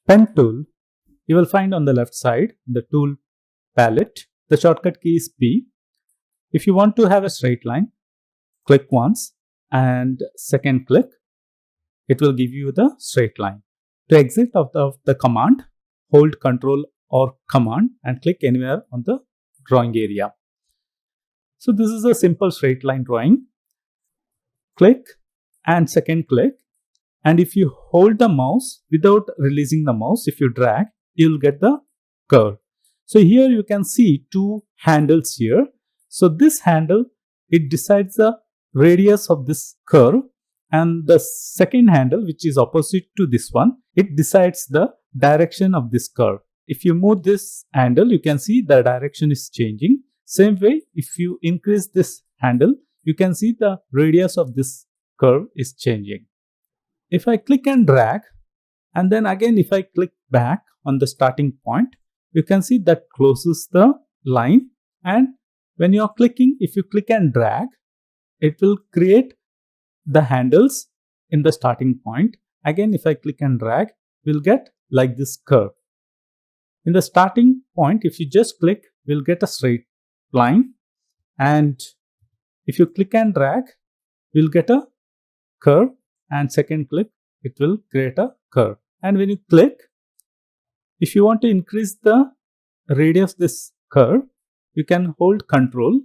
Pen tool, you will find on the left side the tool palette. The shortcut key is P. If you want to have a straight line, click once and second click, it will give you the straight line. To exit out of the command, hold Ctrl or Command and click anywhere on the drawing area. So this is a simple straight line drawing. Click and second click, and if you hold the mouse without releasing the mouse, if you drag, you will get the curve. So here you can see two handles here. So this handle, it decides the radius of this curve, and the second handle, which is opposite to this one, it decides the direction of this curve. If you move this handle, you can see the direction is changing. Same way, if you increase this handle, you can see the radius of this curve is changing. If I click and drag, and then again if I click back on the starting point, you can see that closes the line. And when you are clicking, if you click and drag, it will create the handles in the starting point. Again, if I click and drag, we'll get like this curve. In the starting point, if you just click, we'll get a straight line. And if you click and drag, we'll get a curve, and second click, it will create a curve. And when you click, if you want to increase the radius of this curve, you can hold Ctrl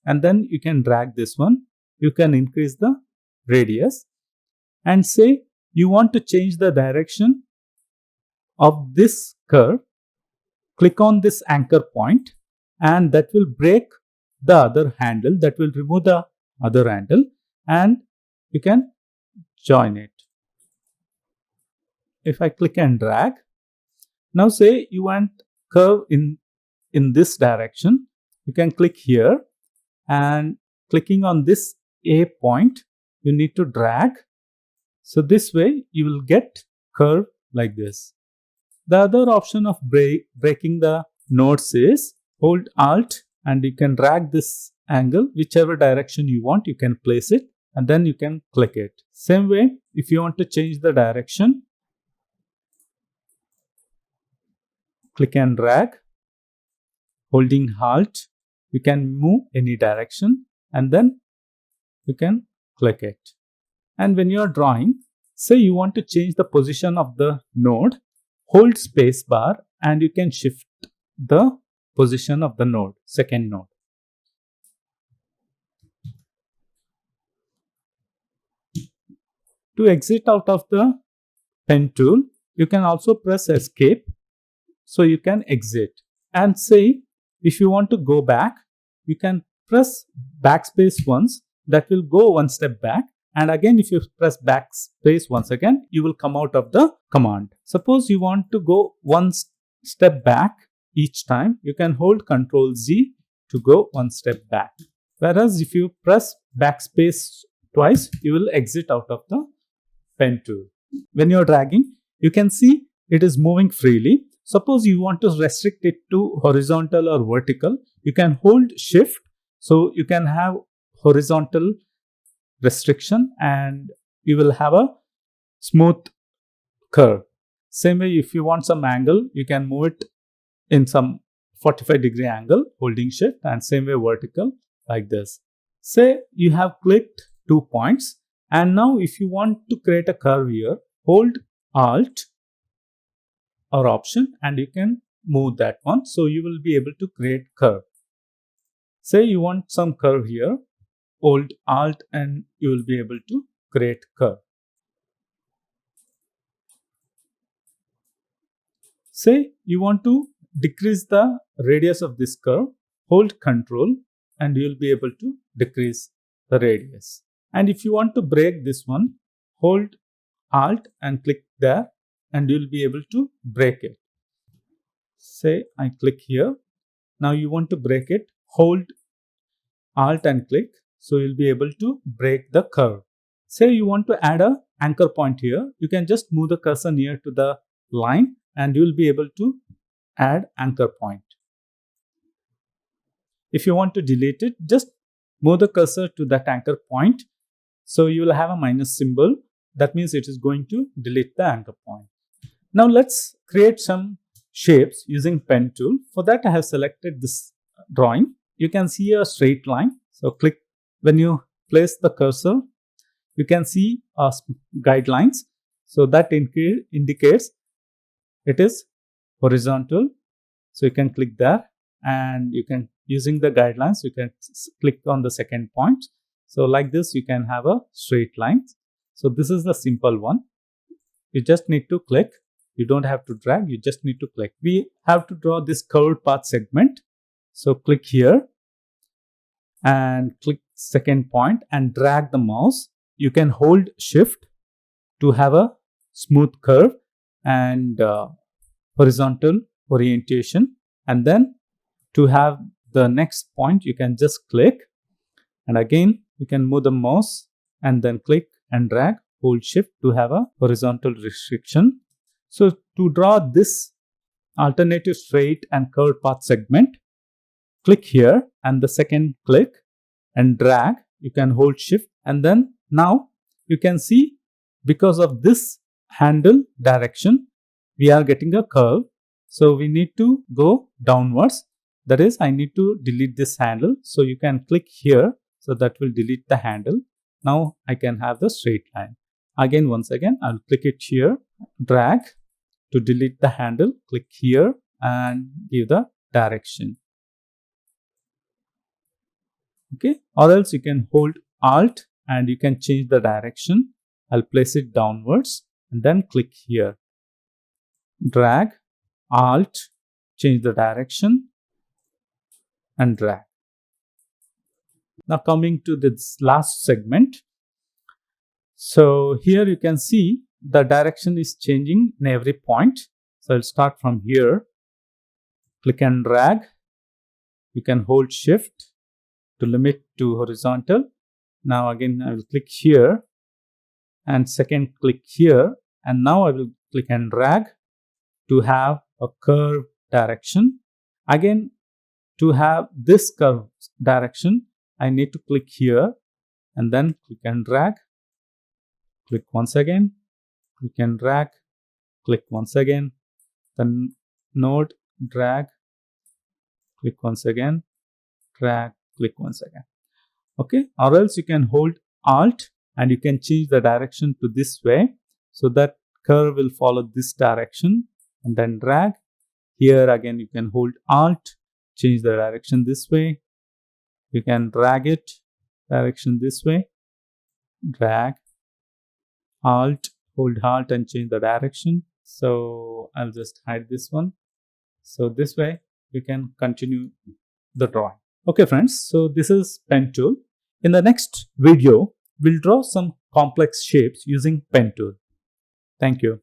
and then you can drag this one. You can increase the radius, and say you want to change the direction of this curve. Click on this anchor point, and that will break the other handle, that will remove the other handle, and you can join it. If I click and drag, now say you want curve in this direction, you can click here, and clicking on this A point, you need to drag. So this way you will get curve like this. The other option of breaking the nodes is hold Alt and you can drag this angle whichever direction you want, you can place it and then you can click it. Same way, if you want to change the direction, click and drag, holding Alt, you can move any direction and then you can click it. And when you are drawing, say you want to change the position of the node, hold space bar and you can shift the position of the node, second node. To exit out of the pen tool, you can also press escape. So you can exit, and say if you want to go back, you can press backspace once, that will go one step back, and again if you press backspace once again, you will come out of the command. Suppose you want to go one step back each time, you can hold Ctrl Z to go one step back. Whereas if you press backspace twice, you will exit out of the pen tool. When you are dragging, you can see it is moving freely. Suppose you want to restrict it to horizontal or vertical, you can hold Shift. So you can have horizontal restriction and you will have a smooth curve. Same way, if you want some angle, you can move it in some 45-degree angle holding Shift, and same way vertical like this. Say you have clicked 2 points, and now if you want to create a curve here, hold Alt or Option and you can move that one, so you will be able to create curve. Say you want some curve here, hold Alt and you will be able to create curve. Say you want to decrease the radius of this curve, hold Ctrl and you will be able to decrease the radius. And if you want to break this one, hold Alt and click there and you will be able to break it. Say I click here. Now you want to break it, hold Alt and click, so you'll be able to break the curve. Say you want to add a anchor point here, you can just move the cursor near to the line and you will be able to add anchor point. If you want to delete it, just move the cursor to that anchor point, so you will have a minus symbol. That means it is going to delete the anchor point. Now let's create some shapes using pen tool. For that I have selected this drawing. You can see a straight line. So click, when you place the cursor, you can see guidelines. So that indicates it is horizontal. So you can click there, and you can, using the guidelines, you can click on the second point. So like this you can have a straight line. So this is the simple one. You just need to click. You don't have to drag, you just need to click. We have to draw this curved path segment. So click here and click second point and drag the mouse. You can hold shift to have a smooth curve and horizontal orientation, and then to have the next point you can just click, and again you can move the mouse and then click and drag, hold shift to have a horizontal restriction. So to draw this alternative straight and curved path segment, click here and the second click and drag. You can hold shift, and then now you can see, because of this handle direction we are getting a curve. So we need to go downwards. That is, I need to delete this handle. So you can click here. So that will delete the handle. Now I can have the straight line. Again, once again, I'll click it here, drag to delete the handle, click here and give the direction. Okay, or else you can hold Alt and you can change the direction. I'll place it downwards and then click here, drag, Alt, change the direction and drag. Now coming to this last segment. So here you can see the direction is changing in every point. So I'll start from here, click and drag. You can hold shift to limit to horizontal. Now again I will click here and second click here, and now I will click and drag to have a curve direction. Again, to have this curve direction I need to click here and then click and drag, click once again, click and drag, click once again, then node, drag, click once again, drag, click once again. Okay, or else you can hold Alt and you can change the direction to this way, so that curve will follow this direction, and then drag. Here again you can hold Alt, change the direction this way. You can drag it direction this way, drag, Alt, hold Alt and change the direction. So I'll just hide this one. So this way you can continue the drawing. Okay friends, so this is pen tool. In the next video, we'll draw some complex shapes using pen tool. Thank you.